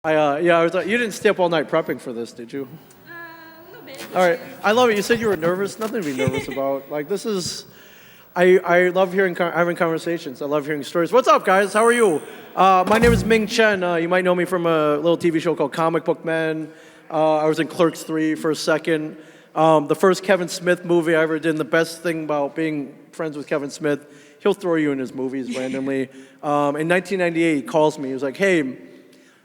I was like, you didn't stay up all night prepping for this, did you? A little bit. All right, I love it. You said you were nervous. Nothing to be nervous about. Like this is, I love having conversations. I love hearing stories. What's up, guys? How are you? My name is Ming Chen. You might know me from a little TV show called Comic Book Men. I was in Clerks 3 for a second. The first Kevin Smith movie I ever did. And the best thing about being friends with Kevin Smith, he'll throw you in his movies randomly. In 1998, he calls me. He was like, "Hey,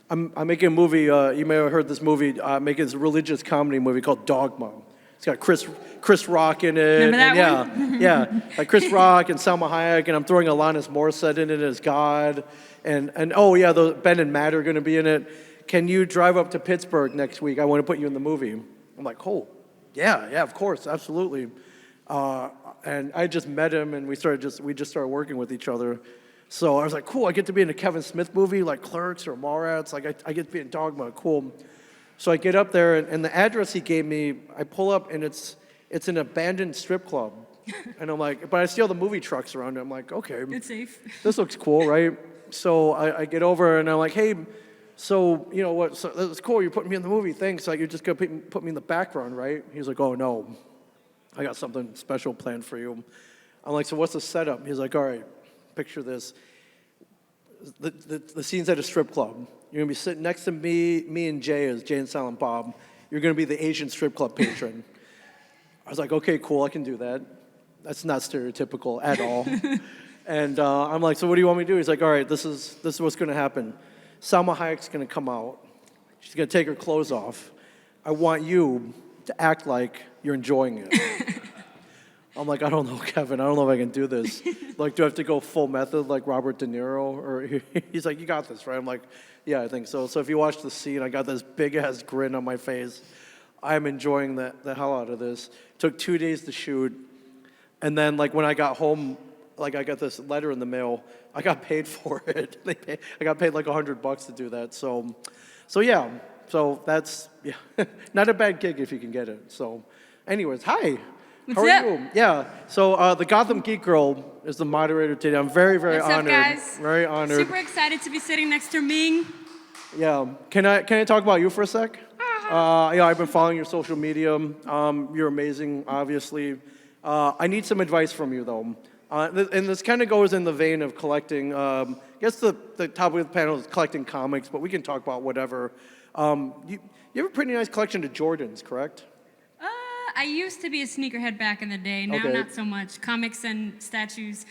I'm making a movie. You may have heard this movie. Making this religious comedy movie called Dogma. It's got Chris Rock in it. Remember that one? Yeah, like Chris Rock and Salma Hayek, and I'm throwing Alanis Morissette in it as God. And oh yeah, Ben and Matt are going to be in it. Can you drive up to Pittsburgh next week? I want to put you in the movie." I'm like, "Oh, yeah, of course, absolutely." And I just met him, and we just started working with each other. So I was like, cool, I get to be in a Kevin Smith movie like Clerks or Mallrats. Like I get to be in Dogma, cool. So I get up there, and the address he gave me, I pull up, and it's an abandoned strip club. And I'm like, but I see all the movie trucks around it. I'm like, okay. It's safe. This looks cool, right? So I get over, and I'm like, hey, so you know what, so that's cool, you're putting me in the movie, thanks. Like, you're just gonna put me in the background, right? He's like, oh no, I got something special planned for you. I'm like, so what's the setup? He's like, all right, picture this. The scene's at a strip club. You're gonna be sitting next to me and Jay and Silent Bob. You're gonna be the Asian strip club patron. I was like, okay, cool, I can do that. That's not stereotypical at all. And I'm like, so what do you want me to do? He's like, all right, this is what's gonna happen. Salma Hayek's gonna come out. She's gonna take her clothes off. I want you to act like you're enjoying it. I'm like, I don't know, Kevin. I don't know if I can do this. Like, do I have to go full method like Robert De Niro? Or he's like, you got this, right? I'm like, yeah, I think so. So if you watch the scene, I got this big-ass grin on my face. I'm enjoying the hell out of this. Took 2 days to shoot. And then, like, when I got home, like, I got this letter in the mail. I got paid for it. I got paid like $100 to do that. So yeah. So that's, yeah, not a bad gig if you can get it. So anyways, hi. What's How are up? you? Yeah. So the Gotham Geek Girl is the moderator today. I'm very, very What's up, honored. guys? Very honored. Super excited to be sitting next to Ming. Yeah. Can I talk about you for a sec? Yeah, I've been following your social media. You're amazing, obviously. I need some advice from you, though. And this kind of goes in the vein of collecting. I guess the topic of the panel is collecting comics, but we can talk about whatever. You have a pretty nice collection of Jordans, correct? I used to be a sneakerhead back in the day. Now, Okay. not so much. Comics and statues.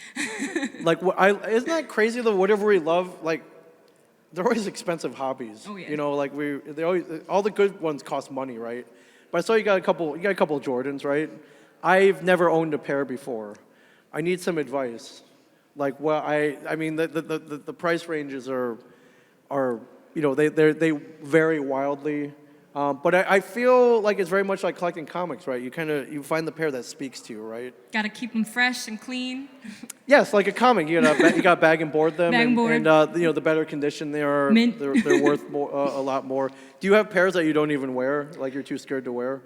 Like, isn't that crazy that whatever we love, like, they're always expensive hobbies. Oh, yeah. You know, like they always, all the good ones cost money, right? But I saw you got a couple of Jordans, right? I've never owned a pair before. I need some advice. Like, well, I mean, the price ranges are, you know, they vary wildly. But I feel like it's very much like collecting comics, right? You find the pair that speaks to you, right? Got to keep them fresh and clean. Yes, like a comic. You got bag and board them, Bag and board. and you know, the better condition they are, Mint. they're worth more, a lot more. Do you have pairs that you don't even wear, like you're too scared to wear?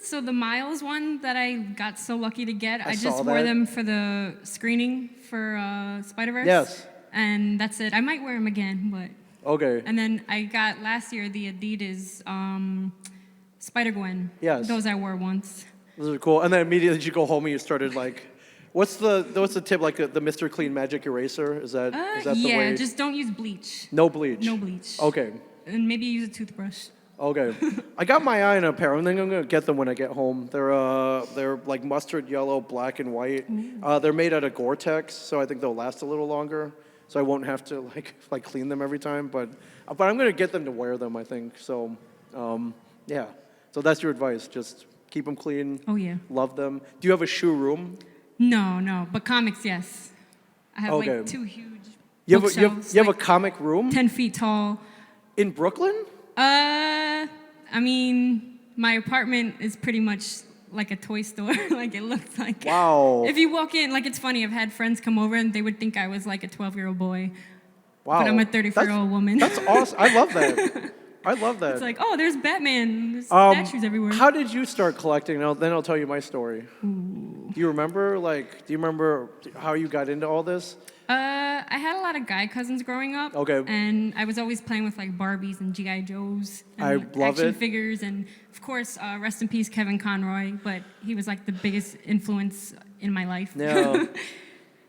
So the Miles one that I got so lucky to get, I saw just wore that. them for the screening for Spider-Verse. Yes. And that's it. I might wear them again, but... Okay. And then I got last year the Adidas Spider-Gwen. Yes. Those I wore once. Those are cool. And then immediately you go home and you started like, what's the tip? Like the Mr. Clean Magic Eraser? Is that the yeah, way? just don't use bleach. No bleach. No bleach. Okay. And maybe use a toothbrush. Okay. I got my eye on a pair. I think I'm gonna get them when I get home. They're like mustard yellow, black and white. They're made out of Gore-Tex, so I think they'll last a little longer. So I won't have to like clean them every time. But I'm gonna get them to wear them, I think. So yeah. So that's your advice. Just keep them clean. Oh, yeah. Love them. Do you have a shoe room? No. But comics, yes. I have Okay. like 2 huge You bookshelves, have a like comic room 10 feet tall. in Brooklyn? I mean, my apartment is pretty much like a toy store. Like it looks like. Wow. If you walk in, like it's funny. I've had friends come over and they would think I was like a 12-year-old boy. Wow. But I'm a 34-year-old woman. That's awesome. I love that. I love that. It's like, oh, there's Batman. There's statues everywhere. How did you start collecting? Then I'll tell you my story. Do you remember how you got into all this? I had a lot of guy cousins growing up. Okay. And I was always playing with like Barbies and G.I. Joes and I love action it. figures. And of course, rest in peace, Kevin Conroy. But he was like the biggest influence in my life. Yeah.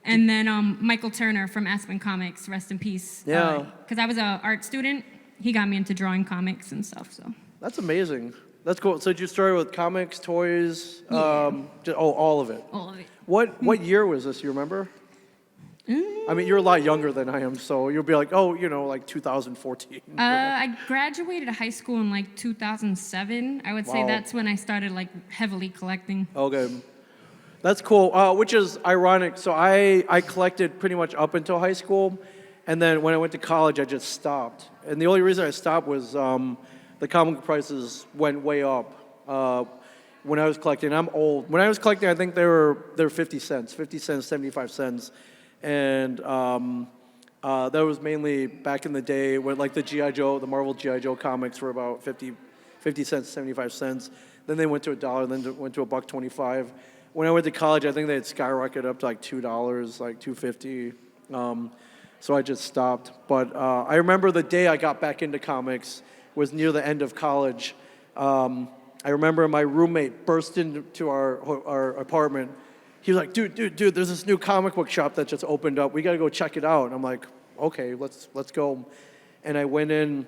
And then Michael Turner from Aspen Comics, rest in peace. Yeah. Because I was an art student. He got me into drawing comics and stuff. So. That's amazing. That's cool. So did you start with comics, toys? Yeah. All of it. All of it. What year was this? You remember? I mean, you're a lot younger than I am, so you'll be like, oh, like 2014. I graduated high school in like 2007. I would say Wow. that's when I started like heavily collecting. Okay. That's cool, which is ironic. So I collected pretty much up until high school, and then when I went to college, I just stopped. And the only reason I stopped was the comic prices went way up when I was collecting. I'm old. When I was collecting, I think they were 50 cents, 75 cents. And that was mainly back in the day when like the Marvel G.I. Joe comics were about 50 cents, 75 cents. Then they went to $1, then went to $1.25. When I went to college, I think they had skyrocketed up to like $2, like $2.50. So I just stopped. But I remember the day I got back into comics was near the end of college. I remember my roommate burst into our apartment. He was like, dude, there's this new comic book shop that just opened up. We got to go check it out. And I'm like, okay, let's go. And I went in,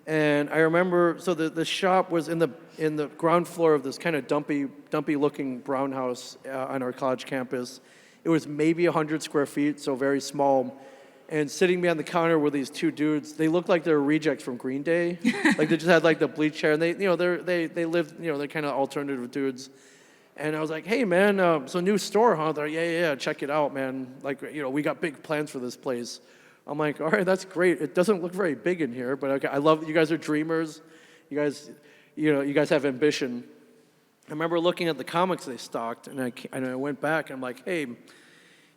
and I remember, so the shop was in the ground floor of this kind of dumpy looking brown house on our college campus. It was maybe 100 square feet, so very small. And sitting behind the counter were these two dudes. They looked like they were rejects from Green Day. Like they just had like the bleached hair, and they lived, they're kind of alternative dudes. And I was like, hey, man, so new store, huh? They're like, yeah, check it out, man. Like, we got big plans for this place. I'm like, all right, that's great. It doesn't look very big in here, but okay, I love, you guys are dreamers. You guys have ambition. I remember looking at the comics they stocked, and I went back, and I'm like, hey,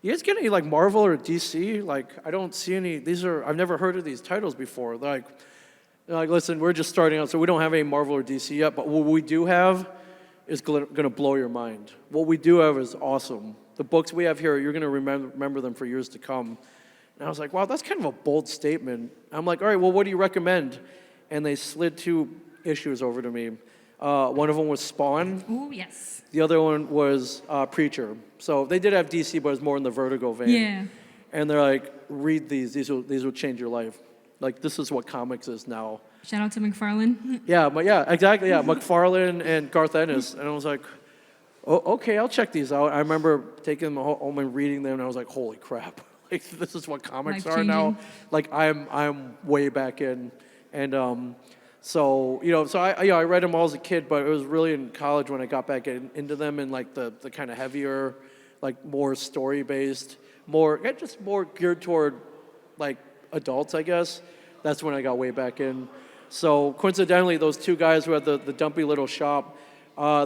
you guys get any, like, Marvel or DC? Like, I don't see any, I've never heard of these titles before. They're like, listen, we're just starting out, so we don't have any Marvel or DC yet, but what we do have is going to blow your mind. What we do have is awesome. The books we have here, you're going to remember them for years to come. And I was like, wow, that's kind of a bold statement. I'm like, all right, well, what do you recommend? And they slid 2 issues over to me. One of them was Spawn. Ooh, yes. The other one was Preacher. So they did have DC, but it was more in the Vertigo vein. Yeah. And they're like, read these. These will change your life. Like, this is what comics is now. Shout out to McFarlane. Yeah, exactly. Yeah, McFarlane and Garth Ennis. And I was like, oh, okay, I'll check these out. I remember taking them home and reading them, and I was like, holy crap. Like, this is what comics are now. Like, I'm way back in. And so I read them all as a kid, but it was really in college when I got back into them, and like the kind of heavier, like more story-based, more geared toward like adults, I guess. That's when I got way back in. So coincidentally, those 2 guys who had the dumpy little shop,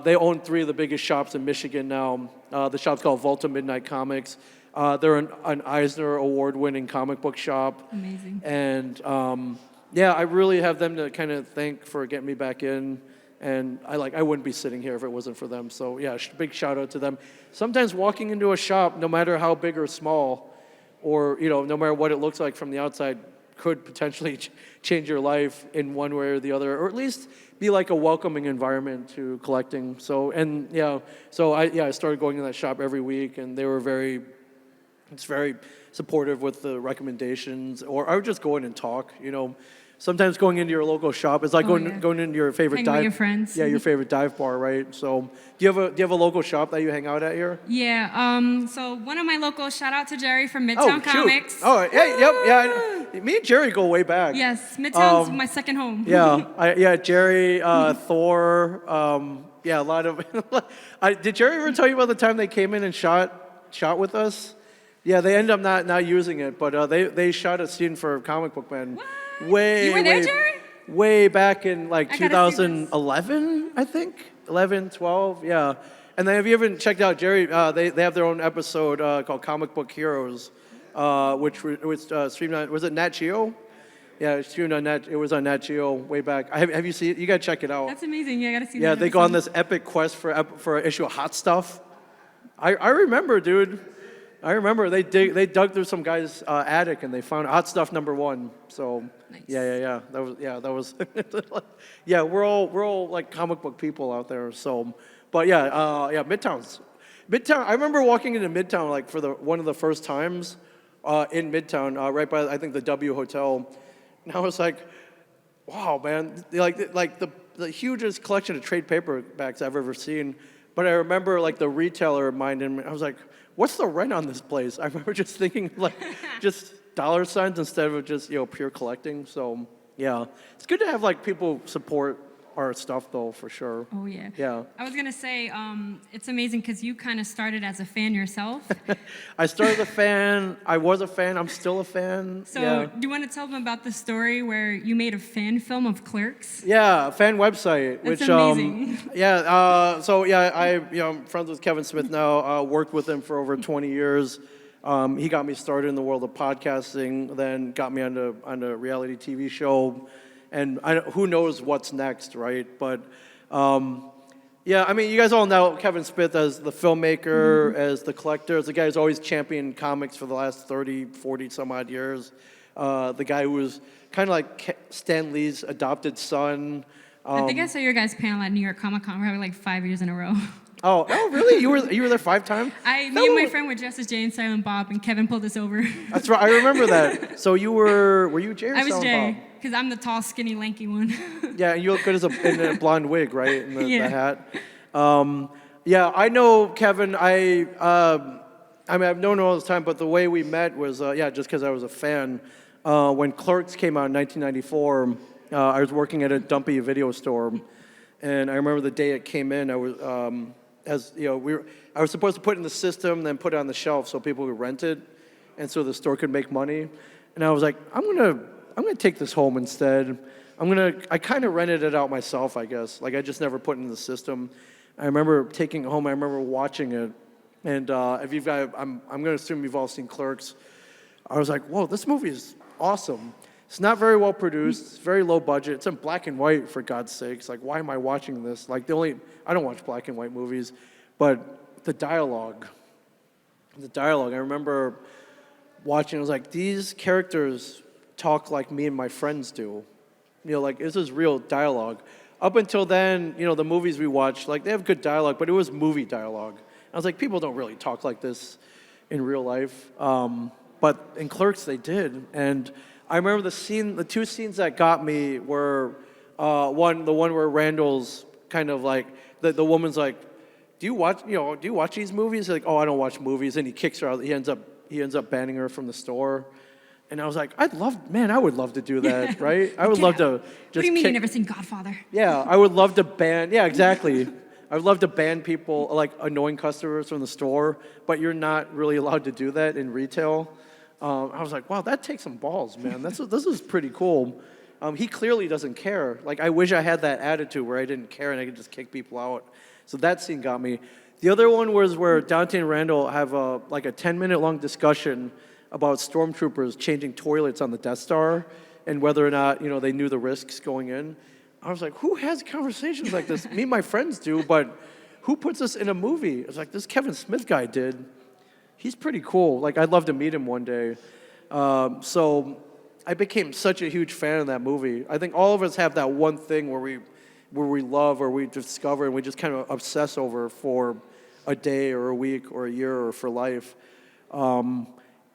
they own 3 of the biggest shops in Michigan now. The shop's called Volta Midnight Comics. They're an Eisner Award-winning comic book shop. Amazing. And I really have them to kind of thank for getting me back in. And I wouldn't be sitting here if it wasn't for them. So yeah, big shout out to them. Sometimes walking into a shop, no matter how big or small, or no matter what it looks like from the outside, could potentially change your life in one way or the other, or at least be like a welcoming environment to collecting. So I started going to that shop every week, and they were very supportive with the recommendations, or I would just go in and talk. Sometimes going into your local shop is like going into your favorite hang dive. with your friends. Yeah, your favorite dive bar, right? So do you have a local shop that you hang out at here? Yeah. So one of my locals, shout out to Jerry from Midtown Comics. Oh, hey, yep, yeah. Me and Jerry go way back. Yes, Midtown's my second home. Yeah, Jerry, Thor. A lot of. Did Jerry ever tell you about the time they came in and shot with us? Yeah, they ended up not using it, but they shot a scene for Comic Book Man. What? You were there, Jerry? Way back in like I gotta see this. 2011, I think. 11, 12, yeah. And then have you ever checked out Jerry? They have their own episode called Comic Book Heroes, which was streamed on, was it Nat Geo? Yeah, it streamed on it was on Nat Geo way back. Have you seen it? You gotta check it out. That's amazing. Yeah, I gotta see that. Yeah, they go on this epic quest for an issue of Hot Stuff. I remember, dude. I remember they dug through some guy's attic and they found Hot Stuff #1. So Nice. yeah. That was yeah. We're all like comic book people out there. So, but yeah, Midtown. I remember walking into Midtown like for one of the first times in Midtown, right by I think the W Hotel, and I was like, wow, man, like the hugest collection of trade paperbacks I've ever seen. But I remember like the retailer reminded me, I was like, what's the rent on this place? I remember just thinking like just dollar signs instead of just, pure collecting. So yeah, it's good to have like people support our stuff though, for sure. Oh, yeah. Yeah. I was going to say, it's amazing because you kind of started as a fan yourself. I started a fan. I was a fan. I'm still a fan. So yeah. do you want to tell them about the story where you made a fan film of Clerks? Yeah, a fan website. That's which amazing. I'm friends with Kevin Smith now. Worked with him for over 20 years. He got me started in the world of podcasting, then got me on a reality TV show, and who knows what's next, right? But yeah, I mean, you guys all know Kevin Smith as the filmmaker, as the collector, as the guy who's always championed comics for the last 30, 40 some odd years. The guy who was kind of like Stan Lee's adopted son. I think I saw your guys' panel at New York Comic Con probably like 5 years in a row. Oh, really? You were there 5 times? Me and my friend were dressed as Jay and Silent Bob, and Kevin pulled us over. That's right. I remember that. So were you Jay or I was Silent Jay, Bob? because I'm the tall, skinny, lanky one. Yeah, and you look good in a blonde wig, right? In the Yeah. hat. Yeah, I know Kevin. I mean, I've known him all this time, but the way we met was, just because I was a fan. When Clerks came out in 1994, I was working at a dumpy video store, and I remember the day it came in. I was, I was supposed to put it in the system, then put it on the shelf so people would rent it, and so the store could make money. And I was like, I'm gonna take this home instead. I kind of rented it out myself, I guess. Like I just never put it in the system. I remember taking it home. I remember watching it, and if you've got, I'm gonna assume you've all seen Clerks. I was like, whoa, this movie is awesome. It's not very well produced. It's very low budget. It's in black and white, for God's sakes. Like, why am I watching this? Like, I don't watch black and white movies, but the dialogue. I remember watching. I was like, these characters talk like me and my friends do. Like this is real dialogue. Up until then, the movies we watched, like they have good dialogue, but it was movie dialogue. I was like, people don't really talk like this in real life. But in Clerks, they did. And I remember the 2 scenes that got me were the one where Randall's kind of like the woman's like, do you watch these movies? Like, oh, I don't watch movies. And he kicks her out. He ends up banning her from the store. And I was like, I would love to do that, right? I would love to just What do you mean you've never seen Godfather? Yeah, I would love to ban, yeah, exactly. I would love to ban people, like annoying customers from the store, but you're not really allowed to do that in retail. I was like, wow, that takes some balls, man. This is pretty cool. He clearly doesn't care. Like, I wish I had that attitude where I didn't care and I could just kick people out. So that scene got me. The other one was where Dante and Randall have a 10-minute long discussion about stormtroopers changing toilets on the Death Star and whether or not, they knew the risks going in. I was like, who has conversations like this? Me and my friends do, but who puts this in a movie? It's like, this Kevin Smith guy did. He's pretty cool. Like, I'd love to meet him one day. So I became such a huge fan of that movie. I think all of us have that one thing where we love or we discover and we just kind of obsess over for a day or a week or a year or for life.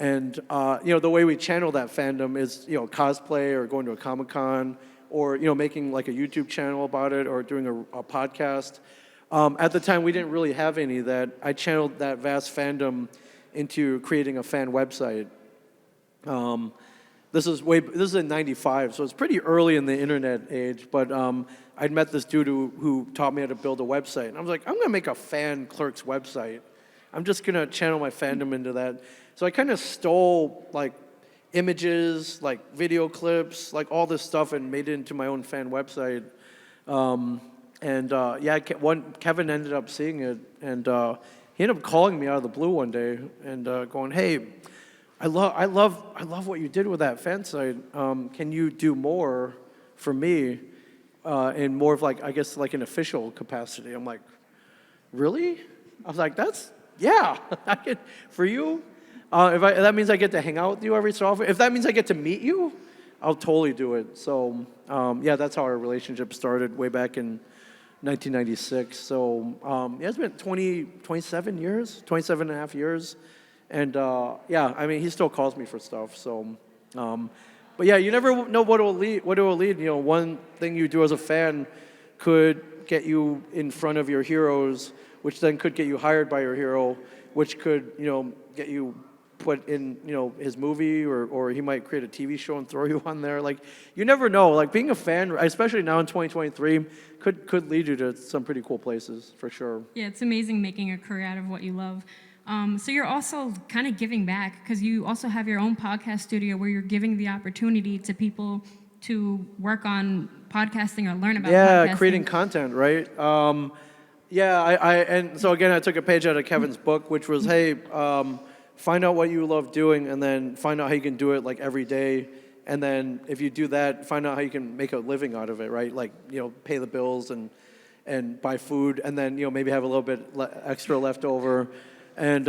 And the way we channel that fandom is, cosplay or going to a Comic-Con or, making like a YouTube channel about it or doing a podcast. At the time, we didn't really have any of that. I channeled that vast fandom into creating a fan website. This is in '95, so it's pretty early in the internet age, but I'd met this dude who taught me how to build a website. And I was like, I'm going to make a fan Clerks website. I'm just going to channel my fandom into that. So I kind of stole like images, like video clips, like all this stuff and made it into my own fan website. Kevin ended up seeing it, and he ended up calling me out of the blue one day and going, "Hey, I love what you did with that fan site. Can you do more for me in more of like, I guess, like an official capacity?" I'm like, "Really?" I was like, "Yeah, I could for you." If that means I get to hang out with you every so often, if that means I get to meet you, I'll totally do it. So yeah, that's how our relationship started way back in 1996. So yeah, it's been 27 years, 27 and a half years. And yeah, I mean, he still calls me for stuff. So, but yeah, you never know what it will lead. You know, one thing you do as a fan could get you in front of your heroes, which then could get you hired by your hero, which could, you know, get you put in, you know, his movie, or he might create a TV show and throw you on there. Like, you never know. Like, being a fan, especially now in 2023, could lead you to some pretty cool places, for sure. Yeah, it's amazing making a career out of what you love. So you're also kind of giving back because you also have your own podcast studio where you're giving the opportunity to people to work on podcasting or learn about podcasting. Yeah, creating content, right? Yeah, and so again, I took a page out of Kevin's book, which was, hey, find out what you love doing, and then find out how you can do it like every day. And then if you do that, find out how you can make a living out of it, right? Like, you know, pay the bills and buy food, and then, you know, maybe have a little bit extra left over. And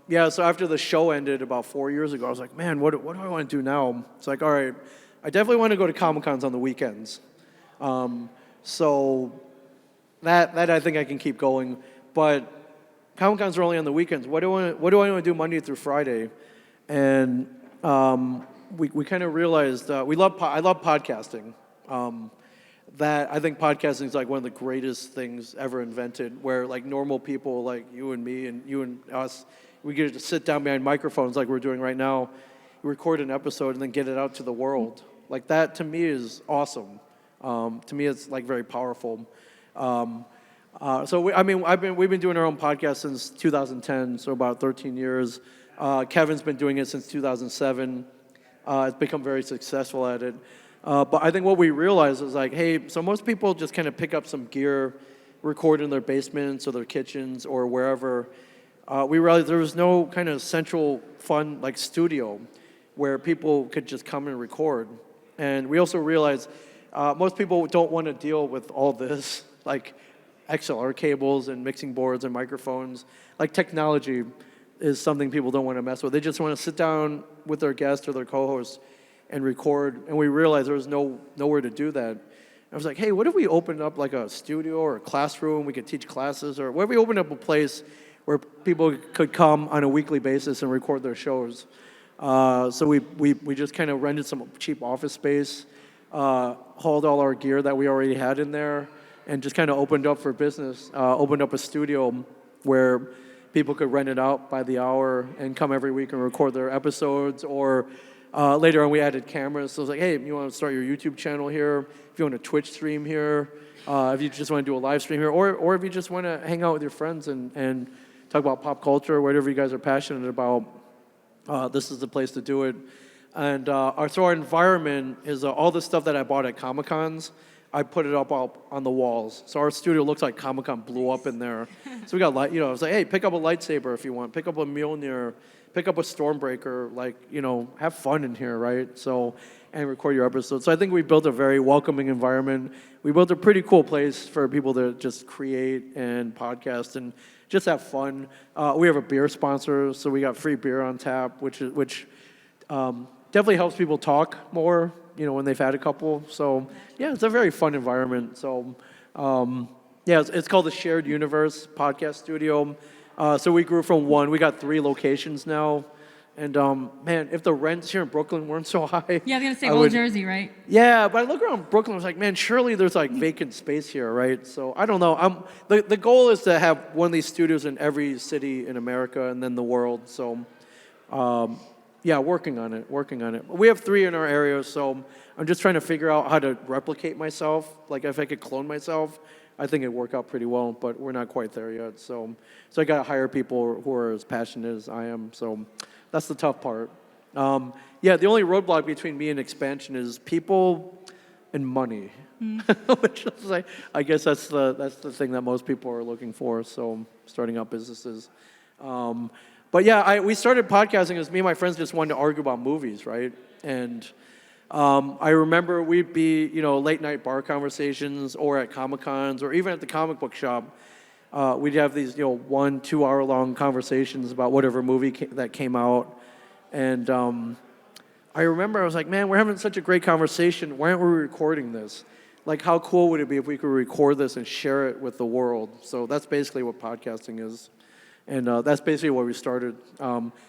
yeah, so after the show ended about 4 years ago, I was like, man, what do I want to do now? It's like, all right, I definitely want to go to Comic-Cons on the weekends. So that I think I can keep going. But Comic-Cons are only on the weekends. What do I want to do Monday through Friday? And we kind of realized I love podcasting. That I think podcasting is like one of the greatest things ever invented, where like normal people like you and me and you and us, we get to sit down behind microphones like we're doing right now, record an episode and then get it out to the world. Like, that to me is awesome. To me, it's like very powerful. So we've been doing our own podcast since 2010, so about 13 years. Kevin's been doing it since 2007. It's become very successful at it. But I think what we realized is like, hey, so most people just kind of pick up some gear, record in their basements or their kitchens or wherever. We realized there was no kind of central fun like studio where people could just come and record. And we also realized most people don't want to deal with all this, like XLR cables and mixing boards and microphones. Like, technology is something people don't want to mess with. They just want to sit down with their guest or their co-host and record. And we realized there was nowhere to do that. I was like, hey, what if we opened up like a studio or a classroom? We could teach classes, or what if we opened up a place where people could come on a weekly basis and record their shows? So we just kind of rented some cheap office space, hauled all our gear that we already had in there, and just kind of opened up for business. Opened up a studio where people could rent it out by the hour and come every week and record their episodes. Or later on, we added cameras. So it was like, hey, you want to start your YouTube channel here? If you want a Twitch stream here, if you just want to do a live stream here, or if you just want to hang out with your friends and talk about pop culture, whatever you guys are passionate about, this is the place to do it. And so our environment is all the stuff that I bought at Comic-Cons. I put it up on the walls. So our studio looks like Comic-Con blew up in there. So we got, I was like, hey, pick up a lightsaber if you want. Pick up a Mjolnir. Pick up a Stormbreaker. Like, have fun in here, right? So, and record your episodes. So I think we built a very welcoming environment. We built a pretty cool place for people to just create and podcast and just have fun. We have a beer sponsor, so we got free beer on tap, which definitely helps people talk more, when they've had a couple. So yeah, it's a very fun environment. So yeah, it's called the Shared Universe Podcast Studio. So we grew from one. We got 3 locations now. And man, if the rents here in Brooklyn weren't so high. Yeah, I was going to say Old Jersey, right? Yeah, but I look around Brooklyn, I was like, man, surely there's like vacant space here, right? So I don't know. The goal is to have one of these studios in every city in America and then the world. So yeah, working on it. We have 3 in our area, so I'm just trying to figure out how to replicate myself. Like, if I could clone myself, I think it'd work out pretty well, but we're not quite there yet. So I got to hire people who are as passionate as I am. So that's the tough part. Yeah, the only roadblock between me and expansion is people and money. Which is like, I guess that's the thing that most people are looking for. So starting up businesses. But yeah, we started podcasting because me and my friends just wanted to argue about movies, right? And I remember we'd be, late night bar conversations or at Comic-Cons or even at the comic book shop. we'd have these 1-2 hour long conversations about whatever movie that came out, and I remember I was like, man, we're having such a great conversation. Why aren't we recording this? Like, how cool would it be if we could record this and share it with the world? So that's basically what podcasting is. And that's basically what we started.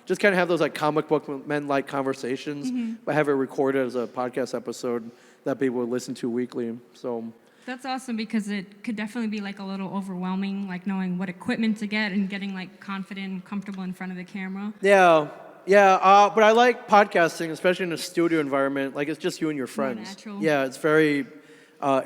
Just kind of have those like comic book men-like conversations, but have it recorded as a podcast episode that people would listen to weekly. So That's awesome because it could definitely be like a little overwhelming, like knowing what equipment to get and getting like confident and comfortable in front of the camera. Yeah, but I like podcasting, especially in a studio environment. Like, it's just you and your friends. More natural. Yeah, it's very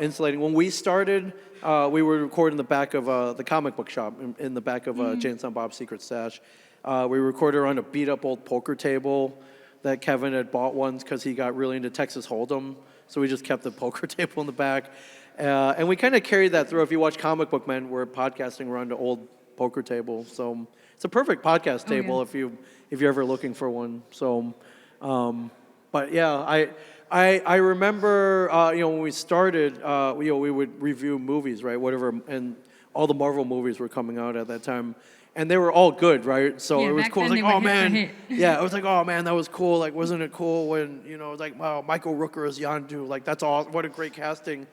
insulating. When we started, we were recording in the back of the comic book shop, in the back of Jay and Silent Bob's Secret Stash. We recorded around a beat-up old poker table that Kevin had bought once because he got really into Texas Hold'em. So we just kept the poker table in the back. And we kind of carried that through. If you watch Comic Book Men, we're podcasting around an old poker table. So it's a perfect podcast table if you're ever looking for one. So, but yeah, I remember when we started, we would review movies, right? Whatever, and all the Marvel movies were coming out at that time, and they were all good, right? So it was cool. It was like, oh man, yeah, it was like, oh man, that was cool. Like, wasn't it cool when it was like, wow, Michael Rooker as Yondu, like that's all. What a great casting.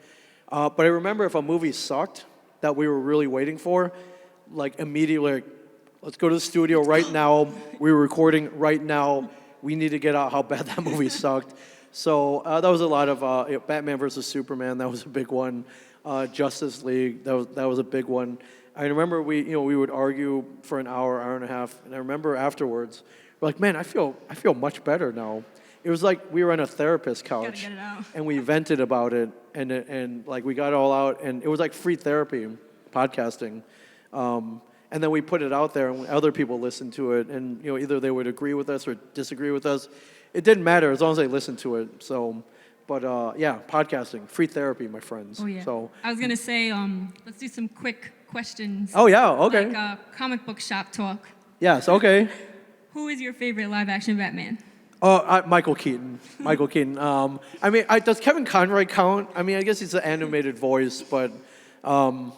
But I remember if a movie sucked that we were really waiting for, like immediately, like, let's go to the studio right now. We were recording right now. We need to get out how bad that movie sucked. So that was a lot of Batman versus Superman. That was a big one. Justice League. That was a big one. I remember we would argue for an hour and a half, and I remember afterwards we're like, man, I feel much better now. It was like we were on a therapist couch, and we vented about it, and like we got it all out, and it was like free therapy, podcasting. And then we put it out there, and other people listened to it, and either they would agree with us or disagree with us. It didn't matter as long as they listened to it. So, but yeah, podcasting, free therapy, my friends. Oh yeah. So I was gonna say, let's do some quick questions. Oh yeah, okay. Like comic book shop talk. Yes, okay. Who is your favorite live-action Batman? Michael Keaton. Michael Keaton. I mean, does Kevin Conroy count? I mean, I guess he's an animated voice, but you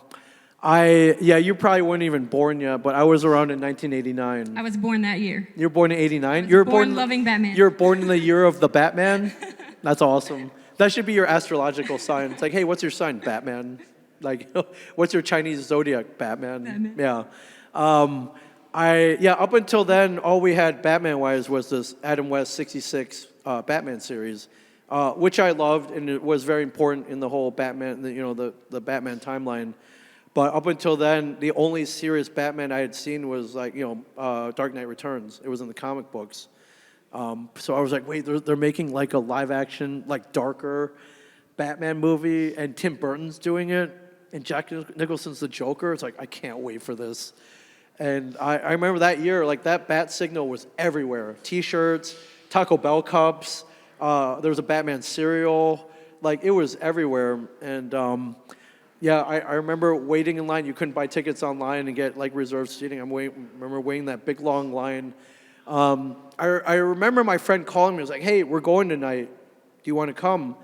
probably weren't even born yet, but I was around in 1989. I was born that year. You were born in 89? You were born loving Batman. You were born in the year of the Batman? That's awesome. That should be your astrological sign. It's like, hey, what's your sign? Batman. Like, what's your Chinese zodiac? Batman. Yeah. Up until then, all we had Batman-wise was this Adam West 66 Batman series, which I loved, and it was very important in the whole Batman, the Batman timeline. But up until then, the only serious Batman I had seen was like, Dark Knight Returns. It was in the comic books. So I was like, wait, they're making like a live action, like darker Batman movie, and Tim Burton's doing it, and Jack Nicholson's the Joker. It's like, I can't wait for this. And I remember that year, like that bat signal was everywhere. T-shirts, Taco Bell cups, there was a Batman cereal. Like, it was everywhere. And I remember waiting in line. You couldn't buy tickets online and get like reserved seating. I remember waiting that big long line. I remember my friend calling me. He was like, hey, we're going tonight. Do you want to come?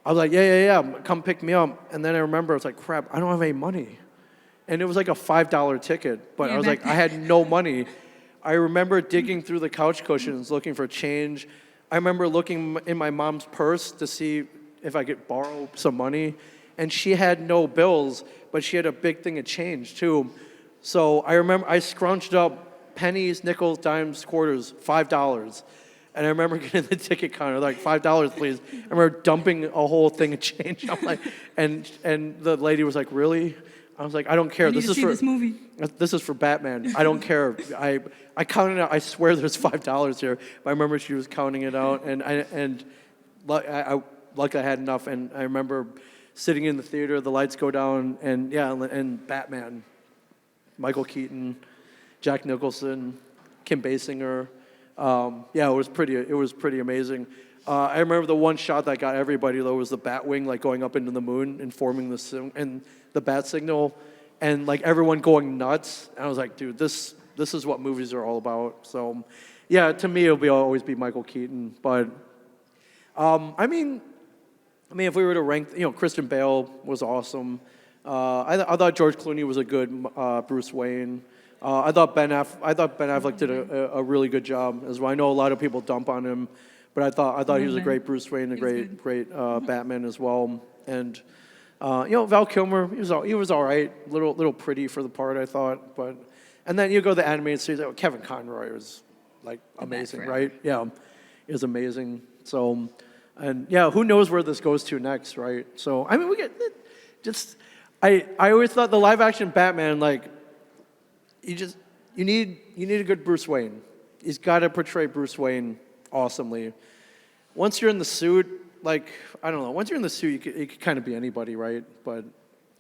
I was like, yeah. Come pick me up. And then I remember I was like, crap, I don't have any money. And it was like a $5 ticket, but I was like, I had no money. I remember digging through the couch cushions looking for change. I remember looking in my mom's purse to see if I could borrow some money. And she had no bills, but she had a big thing of change too. So I remember I scrunched up pennies, nickels, dimes, quarters, $5. And I remember getting the ticket counter, like, $5, please. I remember dumping a whole thing of change. I'm like, and the lady was like, really? I was like, I don't care. This is for Batman. I don't care. I counted out. I swear there's $5 here. But I remember she was counting it out, and luckily I had enough. And I remember sitting in the theater, the lights go down, and Batman, Michael Keaton, Jack Nicholson, Kim Basinger. It was pretty amazing. I remember the one shot that got everybody though was the Batwing like going up into the moon and forming the bat signal, and like everyone going nuts. And I was like, dude, this is what movies are all about. So, yeah, to me it'll always be Michael Keaton. But I mean, if we were to rank, Christian Bale was awesome. I thought George Clooney was a good Bruce Wayne. I thought Ben Affleck did a really good job as well. I know a lot of people dump on him, but I thought he was a great Bruce Wayne, a great Batman as well. And Val Kilmer, he was all right, little pretty for the part, I thought. But and then you go to the animated series. Kevin Conroy was like amazing, right? Yeah, he was amazing. So, and yeah, who knows where this goes to next, right? So I mean, we get just. I always thought the live action Batman, like, you need a good Bruce Wayne. He's got to portray Bruce Wayne awesomely. Once you're in the suit, like, I don't know, once you're in the suit, you could kind of be anybody, right? But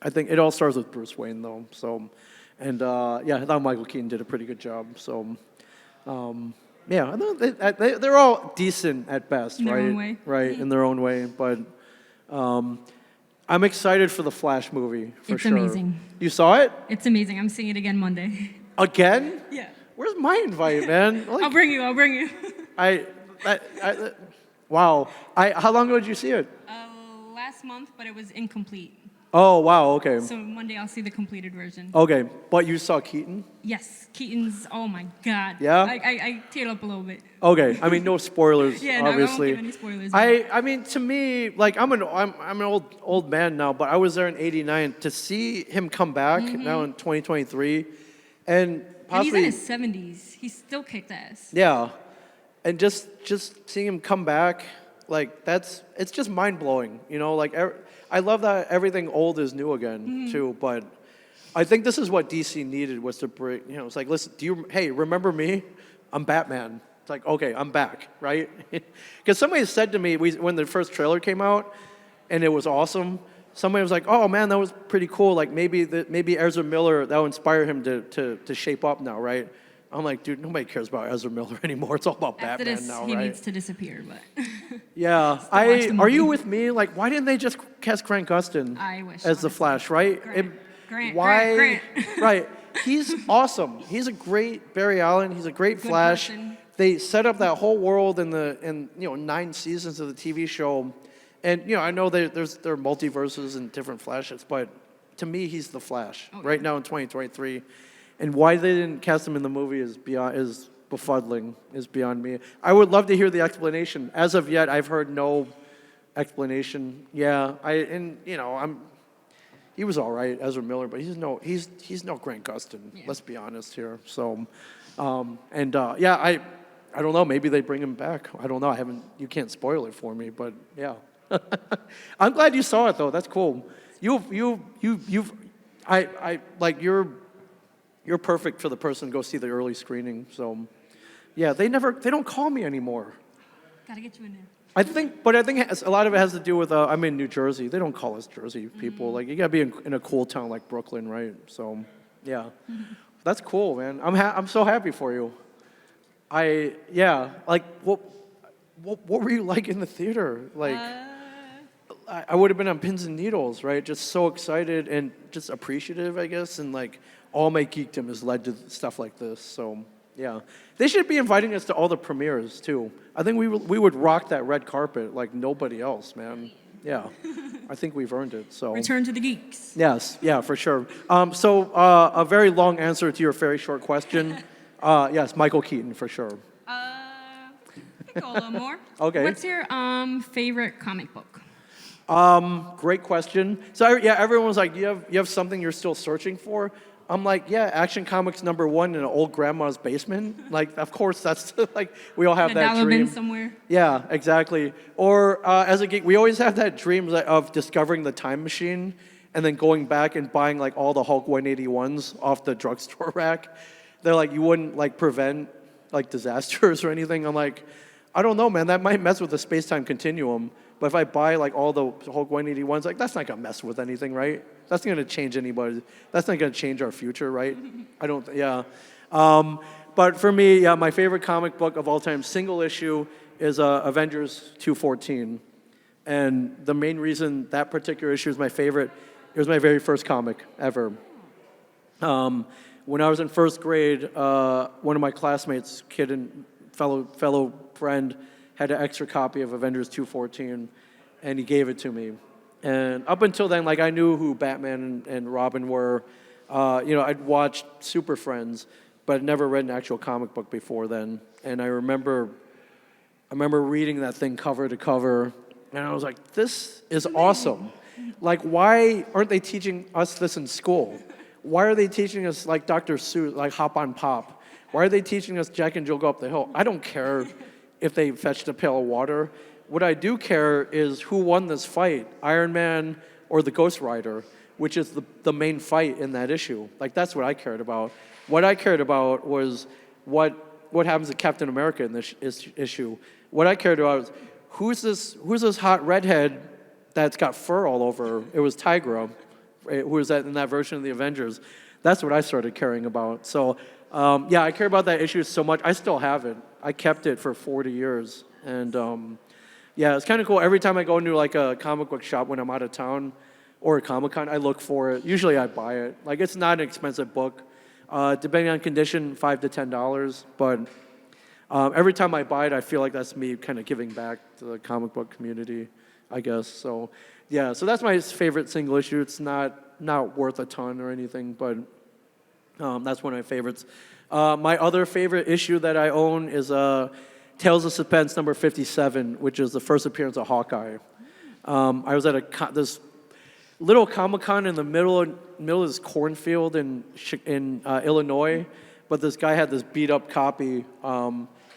I think it all starts with Bruce Wayne, though. So, and yeah, I thought Michael Keaton did a pretty good job. So, yeah, they're all decent at best, in right? their own way. Right, in their own way. But I'm excited for the Flash movie, for It's sure. amazing. You saw it? It's amazing. I'm seeing it again Monday. Again? Yeah. Where's my invite, man? Like, I'll bring you. Wow. How long ago did you see it? Last month, but it was incomplete. Oh, wow, okay. So Monday I'll see the completed version. Okay, but you saw Keaton? Yes, Keaton's, oh my God. Yeah? I teared up a little bit. Okay, I mean, no spoilers, Yeah, no, obviously. I won't give any spoilers. I mean, to me, like, I'm an old man now, but I was there in '89 to see him come back now in 2023, and possibly. And he's in his 70s. He still kicked ass. Yeah, and just seeing him come back, like, it's just mind blowing, you know. Like, I love that everything old is new again too, but I think this is what DC needed, was to bring, you know, it's like, listen, hey, remember me? I'm Batman. It's like, okay, I'm back, right? Because somebody said to me, when the first trailer came out, and it was awesome, somebody was like, oh man, that was pretty cool. Like maybe Ezra Miller, that would inspire him to shape up now, right? I'm like, dude, nobody cares about Ezra Miller anymore. It's all about After Batman this, now, he right? needs to disappear, but Yeah, watch the are you movie. with me? Like, why didn't they just cast Grant Gustin I wish, as the honestly. Flash, right? Grant, Why? Grant. Right, he's awesome. He's a great Barry Allen. He's a great Good Flash. person. They set up that whole world in 9 seasons of the TV show, and I know there are multiverses and different Flashes, but to me, he's the Flash right now in 2023. And why they didn't cast him in the movie is befuddling, is beyond me. I would love to hear the explanation. As of yet, I've heard no explanation. Yeah, he was all right, Ezra Miller, but he's no Grant Gustin. Yeah. Let's be honest here. So, yeah, I don't know. Maybe they bring him back. I don't know. You can't spoil it for me, but yeah. I'm glad you saw it though. That's cool. You're perfect for the person to go see the early screening. So, yeah, they don't call me anymore. Gotta get you in there. I think a lot of it has to do with I'm in New Jersey. They don't call us Jersey people. Like, you gotta be in a cool town like Brooklyn, right? So, yeah, that's cool, man. I'm so happy for you. Like, what were you like in the theater? Like, I would have been on pins and needles, right? Just so excited and just appreciative, I guess, and like all my geekdom has led to stuff like this. So, yeah, they should be inviting us to all the premieres too. I think we would rock that red carpet like nobody else, man. Yeah, I think we've earned it. So, Return to the geeks. yes, yeah, for sure. So, a very long answer to your very short question. Yes, Michael Keaton for sure. I think a little more. Okay. What's your favorite comic book? Great question. So yeah, everyone's like, you have something you're still searching for? I'm like, yeah, Action Comics #1 in an old grandma's basement. Like, of course, that's like, we all have A that dollar dream. bin somewhere. Yeah, exactly. Or as a geek, we always have that dream of discovering the time machine and then going back and buying like all the Hulk 181s off the drugstore rack. They're like, you wouldn't like prevent like disasters or anything. I'm like, I don't know, man. That might mess with the space-time continuum. But if I buy like all the Hulk 181s, like that's not gonna mess with anything, right? That's not gonna change anybody. That's not gonna change our future, right? I don't. Yeah. But for me, yeah, my favorite comic book of all time, single issue, is Avengers 214. And the main reason that particular issue is my favorite, it was my very first comic ever. When I was in first grade, one of my classmates, kid and fellow friend, had an extra copy of Avengers 214, and he gave it to me. And up until then, like I knew who Batman and Robin were. You know, I'd watched Super Friends, but I'd never read an actual comic book before then. And I remember reading that thing cover to cover, and I was like, this is awesome. Like, why aren't they teaching us this in school? Why are they teaching us like Dr. Seuss, like Hop on Pop? Why are they teaching us Jack and Jill Go Up the Hill? I don't care if they fetched a pail of water. What I do care is who won this fight, Iron Man or the Ghost Rider, which is the main fight in that issue. Like, that's what I cared about. What I cared about was what happens to Captain America in this issue. What I cared about was who's this hot redhead that's got fur all over. It was Tigra, who was in that version of the Avengers. That's what I started caring about. So, yeah, I care about that issue so much. I still have it. I kept it for 40 years. And, yeah, it's kind of cool. Every time I go into, like, a comic book shop when I'm out of town or a Comic-Con, I look for it. Usually I buy it. Like, it's not an expensive book. Depending on condition, $5 to $10. But every time I buy it, I feel like that's me kind of giving back to the comic book community, I guess. So, yeah, so that's my favorite single issue. It's not worth a ton or anything, but that's one of my favorites. My other favorite issue that I own is Tales of Suspense number 57, which is the first appearance of Hawkeye. I was at this little Comic-Con in the middle of this cornfield in Illinois, but this guy had this beat-up copy.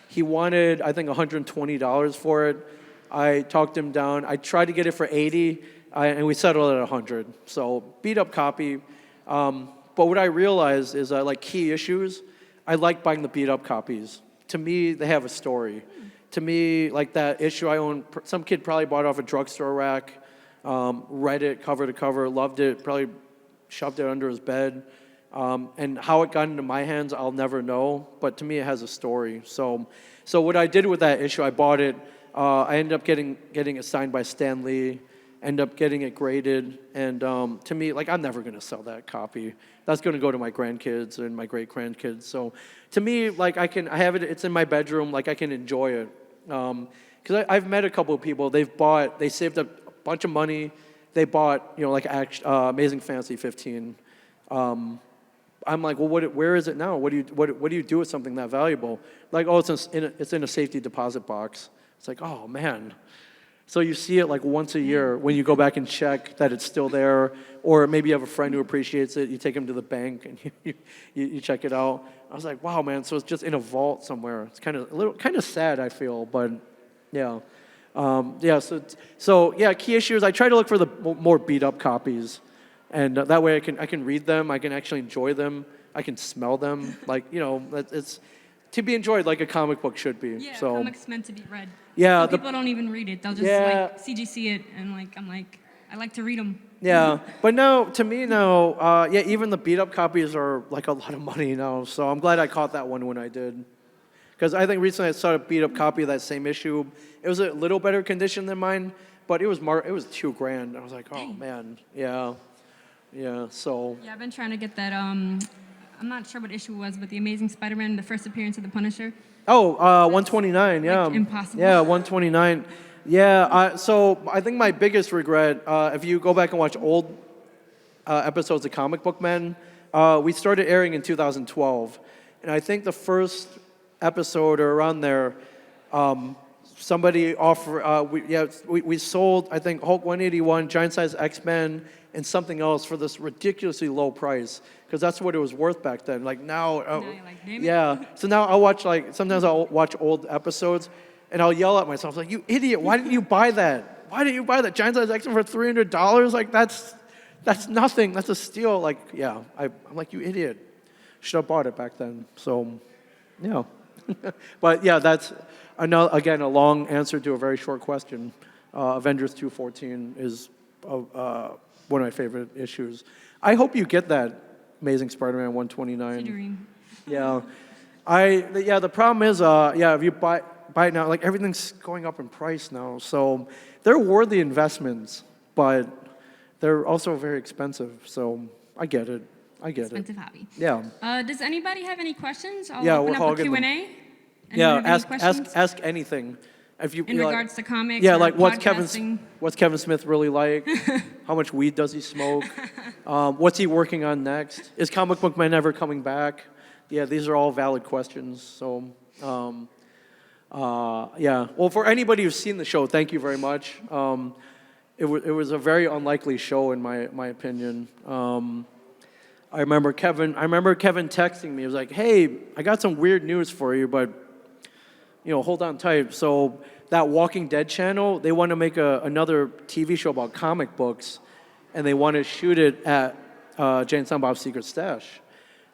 He wanted, I think, $120 for it. I talked him down. I tried to get it for $80, and we settled at $100. So beat-up copy. But what I realized is, like key issues, I like buying the beat-up copies. To me, they have a story. To me, like that issue I own, some kid probably bought it off a drugstore rack, read it cover to cover, loved it, probably shoved it under his bed. And how it got into my hands, I'll never know. But to me, it has a story. So what I did with that issue, I bought it. I ended up getting it signed by Stan Lee. Ended up getting it graded. And to me, like, I'm never going to sell that copy. That's going to go to my grandkids and my great grandkids. So to me, like, I have it. It's in my bedroom. Like, I can enjoy it. Because I've met a couple of people. They saved up a bunch of money. They bought, like Amazing Fantasy 15. I'm like, well, where is it now? What do you do with something that valuable? Like, oh, it's in a safety deposit box. It's like, oh man. So you see it like once a year when you go back and check that it's still there, or maybe you have a friend who appreciates it. You take him to the bank and you check it out. I was like, wow, man. So it's just in a vault somewhere. It's kind of sad, I feel, but yeah. Yeah. So yeah. Key issues. I try to look for the more beat up copies. And that way I can read them, I can actually enjoy them, I can smell them. Like, it's to be enjoyed like a comic book should be. Yeah, so, comics meant to be read. Yeah. Some people don't even read it. They'll just like CGC it, and I'm like, I like to read them. Yeah, but no, to me now, yeah, even the beat up copies are like a lot of money now. So I'm glad I caught that one when I did. Because I think recently I saw a beat up copy of that same issue. It was a little better condition than mine, but it was $2,000. I was like, oh man, yeah. Yeah, so. Yeah, I've been trying to get that, I'm not sure what issue it was, but the Amazing Spider-Man, the first appearance of the Punisher. Oh, 129, yeah. Like, impossible. Yeah, 129. Yeah, so I think my biggest regret, if you go back and watch old episodes of Comic Book Men, we started airing in 2012. And I think the first episode or around there, somebody offered, we sold, I think, Hulk 181, Giant Size X-Men, and something else for this ridiculously low price, because that's what it was worth back then. Like now, now you're like, damn it. yeah. So now sometimes I'll watch old episodes, and I'll yell at myself, like, you idiot, why didn't you buy that? Why didn't you buy that Giant Size X-Men for $300? Like, that's nothing, that's a steal. Like, yeah, I'm like, you idiot. Should have bought it back then. So, yeah. But yeah, that's, again, a long answer to a very short question. Avengers 214 is one of my favorite issues. I hope you get that Amazing Spider-Man 129. It's a dream. Yeah. The problem is, if you buy it now, like everything's going up in price now. So they're worthy investments, but they're also very expensive. So I get it. Expensive hobby. Yeah. Does anybody have any questions? I'll Yeah, open I'll up a get them. Q&A. Yeah, Anyone have any questions? ask anything. If you In like, regards to comics, yeah, or like podcasting. what's Kevin Smith really like? How much weed does he smoke? What's he working on next? Is Comic Book Man ever coming back? Yeah, these are all valid questions. So, yeah. Well, for anybody who's seen the show, thank you very much. It was a very unlikely show in my opinion. I remember Kevin texting me. He was like, "Hey, I got some weird news for you, but hold on tight." So that Walking Dead channel, they want to make another TV show about comic books, and they want to shoot it at Jay and Silent Bob's Secret Stash.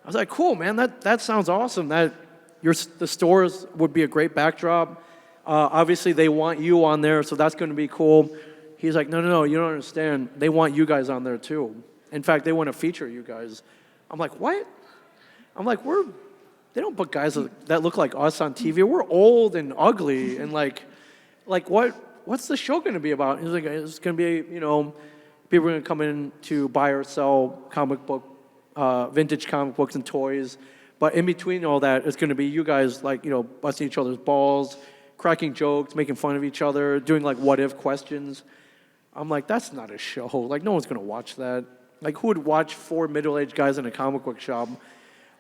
I was like, "Cool, man. That sounds awesome. The stores would be a great backdrop. Obviously, they want you on there, so that's going to be cool." He's like, No, you don't understand. They want you guys on there too. In fact, they want to feature you guys. I'm like, what? I'm like, they don't put guys that look like us on TV. We're old and ugly, and like what's the show going to be about? He's like, it's going to be, people are going to come in to buy or sell vintage comic books and toys. But in between all that, it's going to be you guys like, busting each other's balls, cracking jokes, making fun of each other, doing like what if questions. I'm like, that's not a show. Like, no one's going to watch that. Like, who would watch 4 middle-aged guys in a comic book shop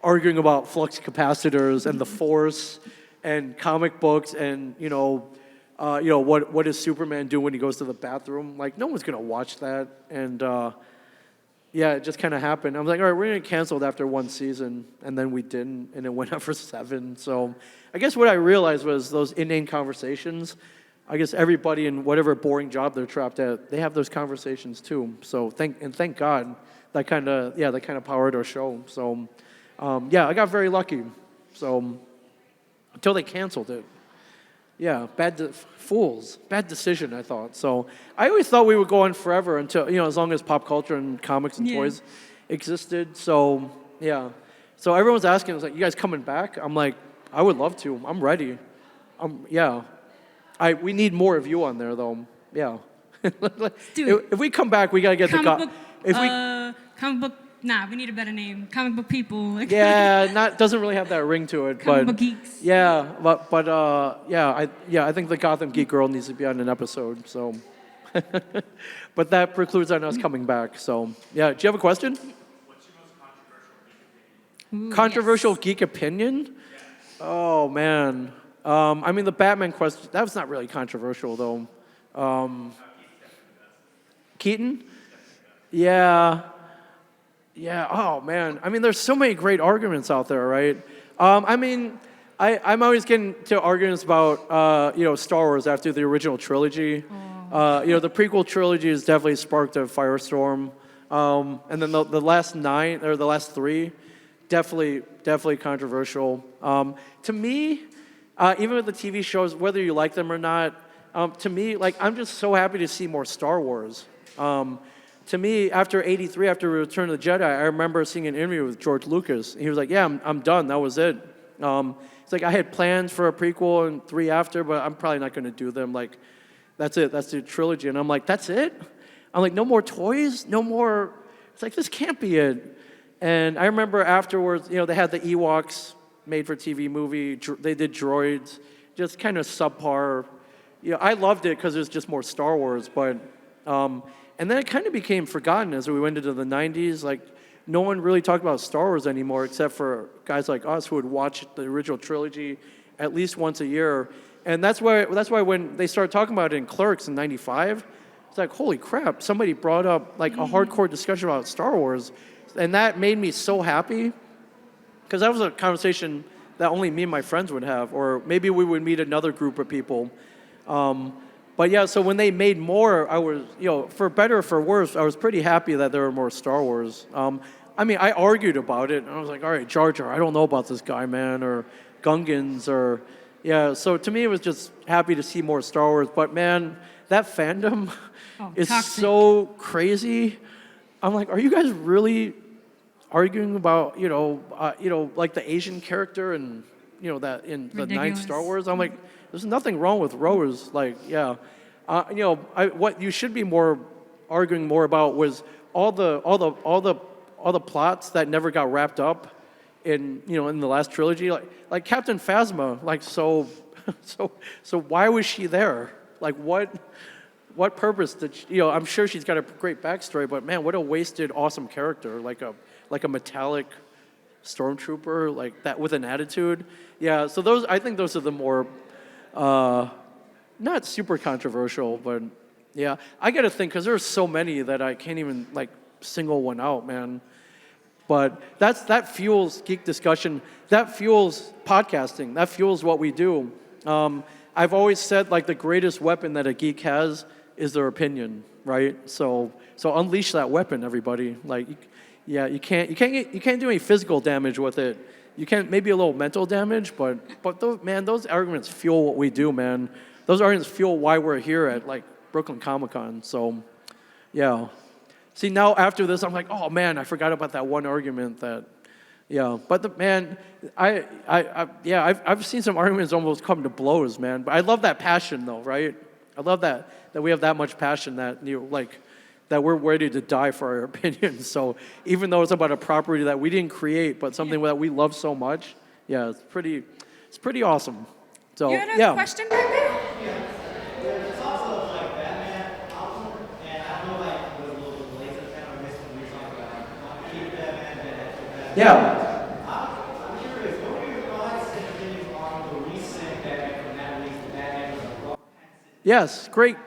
arguing about flux capacitors and the Force and comic books and, what does Superman do when he goes to the bathroom? Like, no one's going to watch that. And, yeah, it just kind of happened. I was like, all right, we're going to cancel it after 1 season. And then we didn't, and it went on for 7. So I guess what I realized was those inane conversations, I guess everybody in whatever boring job they're trapped at, they have those conversations too. So thank God that kind of powered our show. So yeah, I got very lucky. So until they canceled it, yeah, bad decision I thought. So I always thought we would go on forever until as long as pop culture and comics and toys existed. So yeah, so everyone's asking, it's like, you guys coming back? I'm like, I would love to. I'm ready. Yeah. We need more of you on there, though. Yeah. Do it. If we come back, we gotta get comic the book. Comic book. Nah, we need a better name. Comic book people. Like yeah, doesn't really have that ring to it. Comic but book geeks. Yeah, but I think the Gotham Geek Girl needs to be on an episode. So, but that precludes on us coming back. So yeah, do you have a question? What's your most controversial geek opinion? Controversial geek opinion? Yeah. Oh man. I mean, the Batman question, that was not really controversial, though. Keaton? Yeah. Yeah, oh, man. I mean, there's so many great arguments out there, right? I mean, I'm always getting to arguments about, Star Wars after the original trilogy. The prequel trilogy has definitely sparked a firestorm. And then the last 9, or the last 3, definitely controversial. To me, even with the TV shows, whether you like them or not, to me, like, I'm just so happy to see more Star Wars. To me, after '83, after Return of the Jedi, I remember seeing an interview with George Lucas. He was like, "Yeah, I'm done. That was it." It's like I had plans for a prequel and 3 after, but I'm probably not going to do them. Like, that's it. That's the trilogy. And I'm like, that's it? I'm like, no more toys, no more. It's like, this can't be it. And I remember afterwards, they had the Ewoks made-for-TV movie. They did droids, just kind of subpar. I loved it because it was just more Star Wars, but and then it kind of became forgotten as we went into the 90s. Like, no one really talked about Star Wars anymore except for guys like us who would watch the original trilogy at least once a year. And that's why when they started talking about it in Clerks in '95, it's like, holy crap, somebody brought up like a hardcore discussion about Star Wars. And that made me so happy, because that was a conversation that only me and my friends would have, or maybe we would meet another group of people. But yeah, so when they made more, I was, for better or for worse, I was pretty happy that there were more Star Wars. I mean, I argued about it, and I was like, all right, Jar Jar, I don't know about this guy, man, or Gungans, or, yeah. So to me, it was just happy to see more Star Wars. But man, that fandom is toxic. so crazy. I'm like, are you guys really arguing about, like the Asian character and, that in the 9th Star Wars? I'm like, there's nothing wrong with Rose. Like, yeah. What you should be arguing more about was all the plots that never got wrapped up in the last trilogy. Like Captain Phasma, like, so So why was she there? Like, what purpose did she, I'm sure she's got a great backstory, but man, what a wasted, awesome character, like a metallic stormtrooper, like that with an attitude. Yeah, so I think those are the more, not super controversial, but yeah, I got to think, because there's so many that I can't even like single one out, man. But that fuels geek discussion, that fuels podcasting, that fuels what we do. I've always said, like, the greatest weapon that a geek has is their opinion, right? So unleash that weapon, everybody. Like, you can't do any physical damage with it. You can maybe a little mental damage, but those arguments fuel what we do, man. Those arguments fuel why we're here at like BrooklynComicCon. So, yeah. See, now after this, I'm like, oh man, I forgot about that one argument that. Yeah, but I've seen some arguments almost come to blows, man. But I love that passion, though, right? I love that we have that much passion that that we're ready to die for our opinions. So even though it's about a property that we didn't create, but something that we love so much, yeah, it's pretty awesome. So You had a question back there? It's also like Batman album, and I know like the laser kind of missed when we talk about keep Batman and Yeah. I'm curious, what were your thoughts and opinions on the recent Batman from that release, the Batman with the Robert Pattinson? Yes, great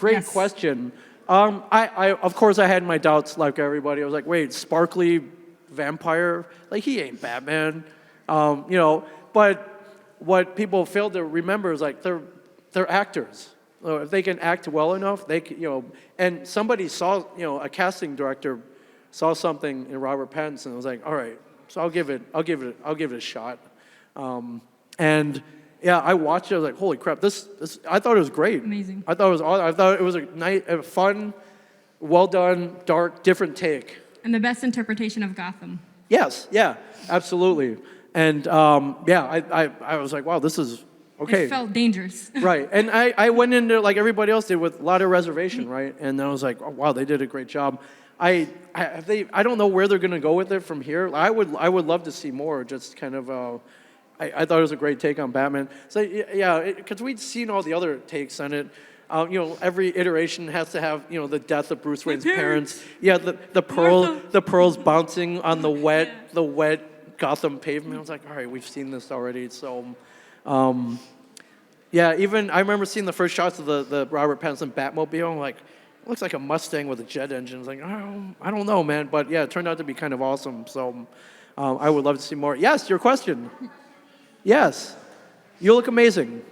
Yes. question. I of course I had my doubts like everybody. I was like, wait, sparkly vampire? Like, he ain't Batman. But what people fail to remember is like they're actors. If they can act well enough, they can, and somebody saw, a casting director saw something in Robert Pattinson and was like, all right, so I'll give it a shot. And yeah, I watched it. I was like, holy crap! This I thought it was great. Amazing. I thought it was awesome. I thought it was a fun, well done, dark, different take. And the best interpretation of Gotham. Yes, yeah, absolutely. And I was like, wow, this is okay. It felt dangerous. Right, and I went into like everybody else did with a lot of reservation, right? And then I was like, oh, wow, they did a great job. I don't know where they're gonna go with it from here. I would love to see more. Just kind of. I thought it was a great take on Batman. So yeah, because we'd seen all the other takes on it. Every iteration has to have the death of Bruce Wayne's parents. Yeah, the pearls bouncing on the wet Gotham pavement. I was like, all right, we've seen this already. So, even I remember seeing the first shots of the Robert Pattinson Batmobile. I'm like, it looks like a Mustang with a jet engine. I was like, I don't know, man. But yeah, it turned out to be kind of awesome. So, I would love to see more. Yes, your question. Yes, you look amazing.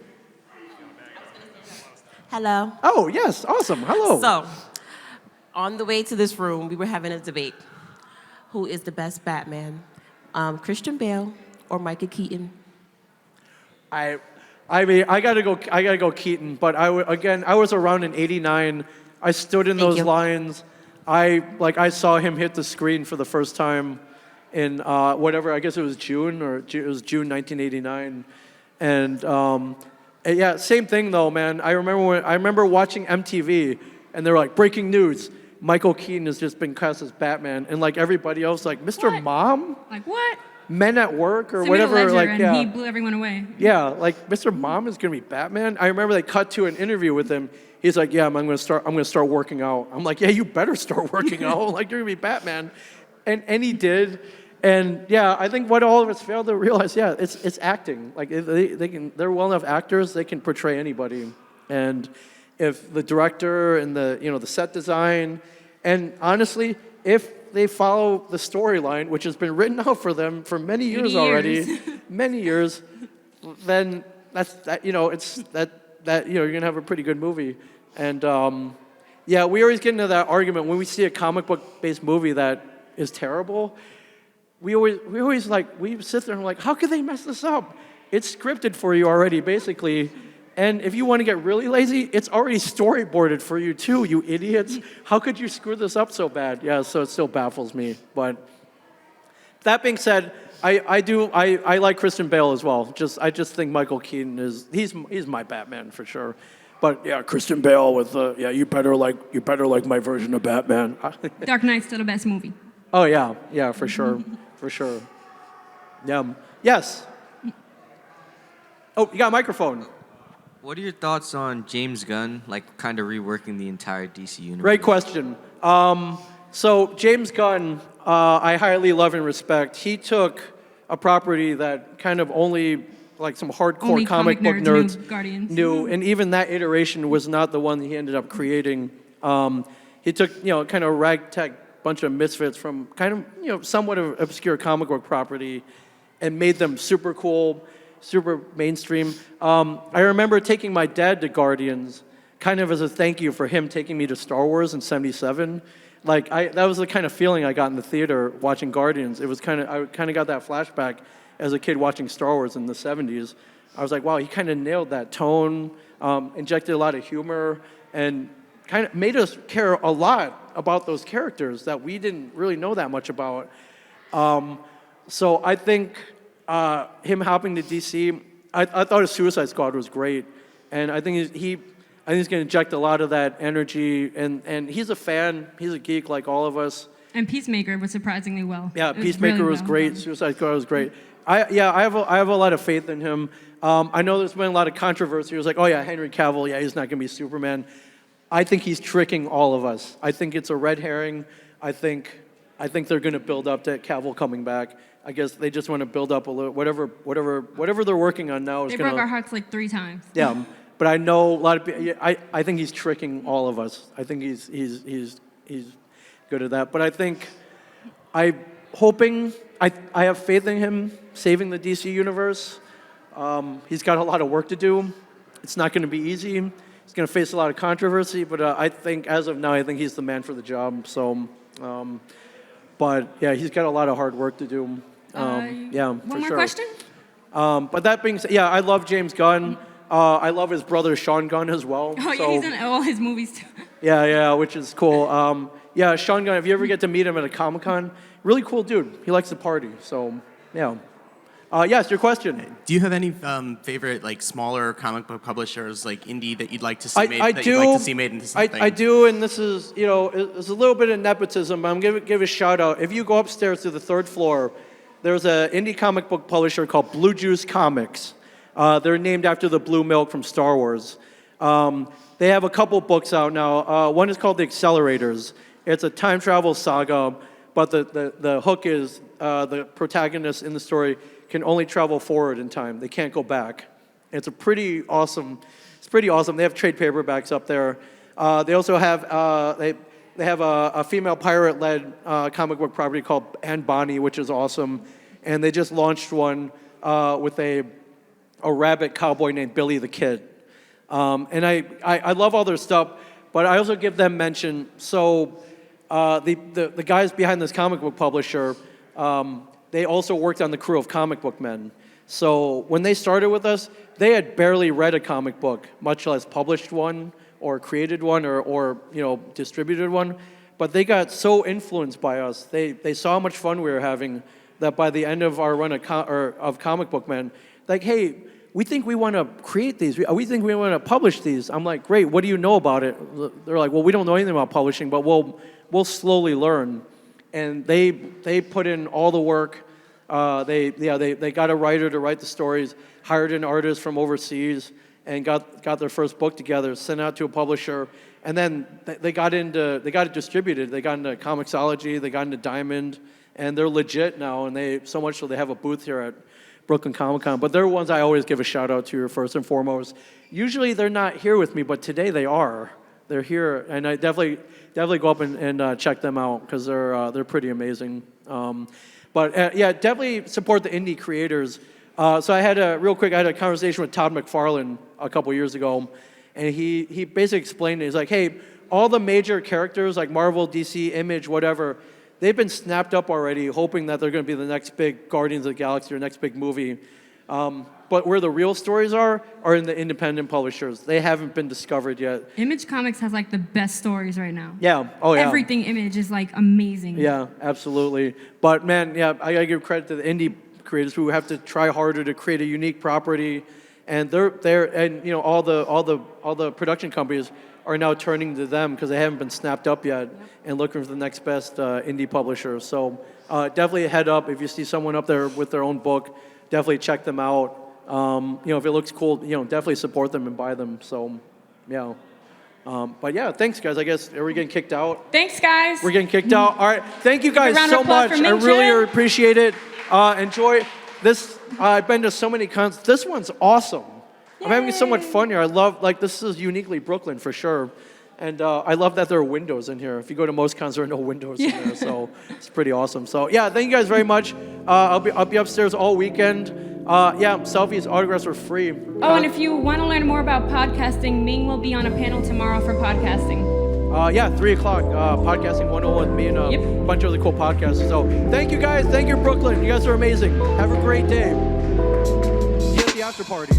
Hello. Oh, yes, awesome. Hello. So, on the way to this room, we were having a debate. Who is the best Batman? Christian Bale or Michael Keaton? I mean, I gotta go Keaton. But I was around in '89. I stood in Thank those you. lines. I saw him hit the screen for the first time in I guess it was June 1989, and yeah, same thing though, man. I remember watching MTV, and they were like, breaking news: Michael Keaton has just been cast as Batman, and like everybody else, like Mr. What? Mom, Like, what? Men at Work, or Send me the whatever. ledger, Like, and yeah, he blew everyone away. yeah, like Mr. Mom is gonna be Batman. I remember they cut to an interview with him. He's like, yeah, I'm gonna start working out. I'm like, yeah, you better start working out. Like, you're gonna be Batman, and he did. And yeah, I think what all of us failed to realize, yeah, it's acting. Like, they're well enough actors, they can portray anybody. And if the director and the set design, and honestly, if they follow the storyline, which has been written out for them for many years already, many years, then you're gonna have a pretty good movie. And yeah, we always get into that argument when we see a comic book based movie that is terrible. We sit there and we're like, how could they mess this up? It's scripted for you already, basically. And if you want to get really lazy, it's already storyboarded for you too, you idiots. How could you screw this up so bad? Yeah, so it still baffles me. But that being said, I like Christian Bale as well. I just think Michael Keaton he's my Batman for sure. But yeah, Christian Bale with you better like my version of Batman. Dark Knight's still the best movie. Oh yeah, for sure. For sure. Yeah. Yes. Oh, you got a microphone. What are your thoughts on James Gunn, like kind of reworking the entire DC universe? Great question. So James Gunn, I highly love and respect. He took a property that kind of only like some hardcore Only comic book nerds nerds knew Guardians. knew, and even that iteration was not the one he ended up creating. He took, kind of ragtag bunch of misfits from kind of, somewhat of obscure comic book property and made them super cool, super mainstream. I remember taking my dad to Guardians kind of as a thank you for him taking me to Star Wars in '77. Like, that was the kind of feeling I got in the theater watching Guardians. It was I kind of got that flashback as a kid watching Star Wars in the '70s. I was like, wow, he kind of nailed that tone, injected a lot of humor, and kind of made us care a lot about those characters that we didn't really know that much about. So I think him hopping to DC, I thought his Suicide Squad was great, and I think he's going to inject a lot of that energy, and he's a fan, he's a geek like all of us. And Peacemaker was surprisingly well. Yeah, It was Peacemaker really was well great, done. Suicide Squad was great. I have a lot of faith in him. I know there's been a lot of controversy. It was like, oh yeah, Henry Cavill, yeah, he's not going to be Superman. I think he's tricking all of us. I think it's a red herring. I think they're going to build up to Cavill coming back. I guess they just want to build up a little whatever they're working on now is They going broke our to. hearts like 3 times. Yeah, but I know a lot of people. I think he's tricking all of us. I think he's good at that. But I'm hoping. I have faith in him saving the DC universe. He's got a lot of work to do. It's not going to be easy. He's going to face a lot of controversy, but I think as of now, I think he's the man for the job. So, but yeah, he's got a lot of hard work to do. Yeah, One for more sure. question? But that being said, yeah, I love James Gunn. I love his brother Sean Gunn as well. Oh, so, yeah, he's in all his movies too. yeah, which is cool. Yeah, Sean Gunn, if you ever get to meet him at a Comic-Con, really cool dude. He likes to party, so yeah. Yes, your question. Do you have any favorite like smaller comic book publishers like indie that you'd like to see I made do. you'd like to see made into something? I do, and this is, it's a little bit of nepotism, but I'm going to give a shout out. If you go upstairs to the 3rd floor, there's an indie comic book publisher called Blue Juice Comics. They're named after the blue milk from Star Wars. They have a couple books out now. One is called The Accelerators. It's a time travel saga, but the hook is the protagonist in the story can only travel forward in time. They can't go back. It's pretty awesome. They have trade paperbacks up there. They also have they have a female pirate-led comic book property called Anne Bonny, which is awesome. And they just launched one with a rabbit cowboy named Billy the Kid. And I love all their stuff, but I also give them mention. So the guys behind this comic book publisher, they also worked on the crew of Comic Book Men. So when they started with us, they had barely read a comic book, much less published one or created one or distributed one. But they got so influenced by us. They saw how much fun we were having that by the end of our run of Comic Book Men, like, hey, we think we want to create these. We think we want to publish these. I'm like, great. What do you know about it? They're like, well, we don't know anything about publishing, but we'll slowly learn. And they put in all the work. They got a writer to write the stories, hired an artist from overseas, and got their first book together, sent it out to a publisher, and then they got it distributed. They got into Comixology, they got into Diamond, and they're legit now. And so much so they have a booth here at BrooklynComicCon. But they're ones I always give a shout out to first and foremost. Usually they're not here with me, but today they are. They're here, and I definitely go up and check them out because they're pretty amazing. But yeah, definitely support the indie creators. So I had a conversation with Todd McFarlane a couple years ago, and he basically explained it. He's like, hey, all the major characters like Marvel, DC, Image, whatever, they've been snapped up already, hoping that they're going to be the next big Guardians of the Galaxy or next big movie. But where the real stories are in the independent publishers. They haven't been discovered yet. Image Comics has like the best stories right now. Yeah. Oh, yeah. Everything Image is like amazing. Yeah, absolutely. But man, yeah, I gotta give credit to the indie creators who have to try harder to create a unique property, and all the production companies are now turning to them because they haven't been snapped up yet and looking for the next best indie publisher. So definitely head up if you see someone up there with their own book. Definitely check them out. If it looks cool, definitely support them and buy them. So, yeah. But yeah, thanks guys. I guess are we getting kicked out? Thanks, guys. We're getting kicked out. All right. Thank you guys round of so applause much. for I Ming really Chen. appreciate it. Enjoy this. I've been to so many cons. This one's awesome. I'm having so much fun here. I love, this is uniquely Brooklyn for sure. And I love that there are windows in here. If you go to most cons, there are no windows in there. So it's pretty awesome. So yeah, thank you guys very much. I'll be upstairs all weekend. Selfies, autographs are free. Oh, and if you want to learn more about podcasting, Ming will be on a panel tomorrow for podcasting. 3 o'clock, Podcasting 101 with me and a Yep. bunch of other cool podcasts. So thank you guys. Thank you, Brooklyn. You guys are amazing. Have a great day. See you at the after party.